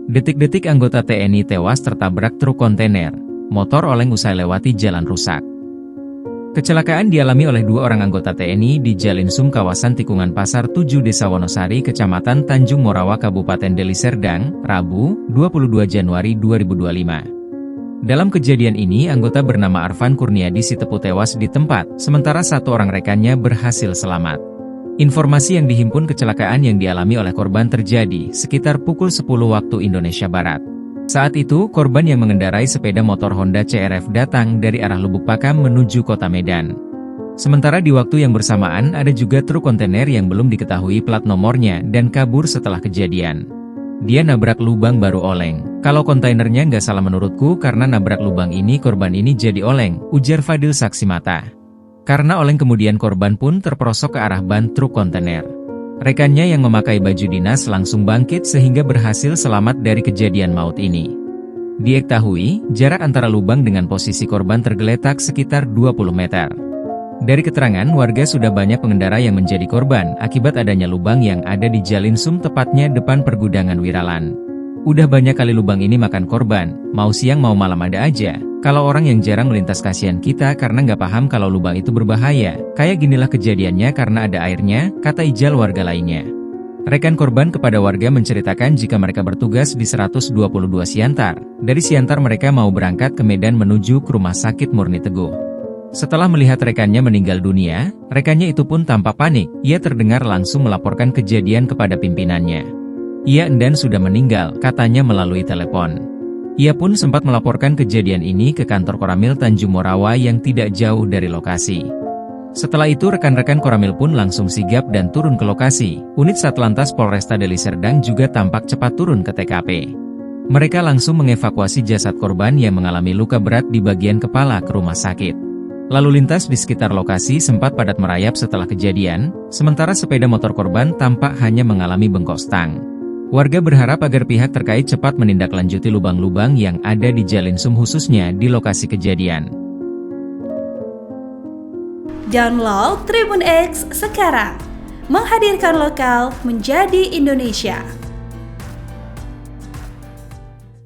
Detik-detik anggota TNI tewas tertabrak truk kontainer, motor oleng usai lewati jalan rusak. Kecelakaan dialami oleh dua orang anggota TNI di Jalinsum kawasan Tikungan Pasar 7 Desa Wonosari, Kecamatan Tanjung Morawa, Kabupaten Deli Serdang, Rabu, 22 Januari 2025. Dalam kejadian ini, anggota bernama Arfan Kurniadi Sitepu tewas di tempat, sementara satu orang rekannya berhasil selamat. Informasi yang dihimpun kecelakaan yang dialami oleh korban terjadi sekitar pukul 10 waktu Indonesia Barat. Saat itu, korban yang mengendarai sepeda motor Honda CR-V datang dari arah Lubuk Pakam menuju kota Medan. Sementara di waktu yang bersamaan ada juga truk kontainer yang belum diketahui plat nomornya dan kabur setelah kejadian. Dia nabrak lubang baru oleng. Kalau kontainernya nggak salah menurutku karena nabrak lubang ini korban ini jadi oleng, ujar Fadil saksi mata. Karena oleng kemudian korban pun terperosok ke arah ban truk kontainer. Rekannya yang memakai baju dinas langsung bangkit sehingga berhasil selamat dari kejadian maut ini. Diketahui, jarak antara lubang dengan posisi korban tergeletak sekitar 20 meter. Dari keterangan warga sudah banyak pengendara yang menjadi korban akibat adanya lubang yang ada di Jalinsum, tepatnya depan pergudangan Wiralan. Udah banyak kali lubang ini makan korban, mau siang mau malam ada aja. Kalau orang yang jarang melintas kasihan kita karena nggak paham kalau lubang itu berbahaya. Kayak ginilah kejadiannya karena ada airnya, kata Ijal warga lainnya. Rekan korban kepada warga menceritakan jika mereka bertugas di 122 Siantar. Dari Siantar mereka mau berangkat ke Medan menuju ke Rumah Sakit Murni Teguh. Setelah melihat rekannya meninggal dunia, rekannya itu pun tampak panik. Ia terdengar langsung melaporkan kejadian kepada pimpinannya. Ia endan sudah meninggal, katanya melalui telepon. Ia pun sempat melaporkan kejadian ini ke kantor Koramil Tanjung Morawa yang tidak jauh dari lokasi. Setelah itu rekan-rekan Koramil pun langsung sigap dan turun ke lokasi. Unit Satlantas Polresta Deli Serdang juga tampak cepat turun ke TKP. Mereka langsung mengevakuasi jasad korban yang mengalami luka berat di bagian kepala ke rumah sakit. Lalu lintas di sekitar lokasi sempat padat merayap setelah kejadian, sementara sepeda motor korban tampak hanya mengalami bengkok stang. Warga berharap agar pihak terkait cepat menindaklanjuti lubang-lubang yang ada di Jalinsum khususnya di lokasi kejadian. Download Tribun X sekarang, menghadirkan lokal menjadi Indonesia.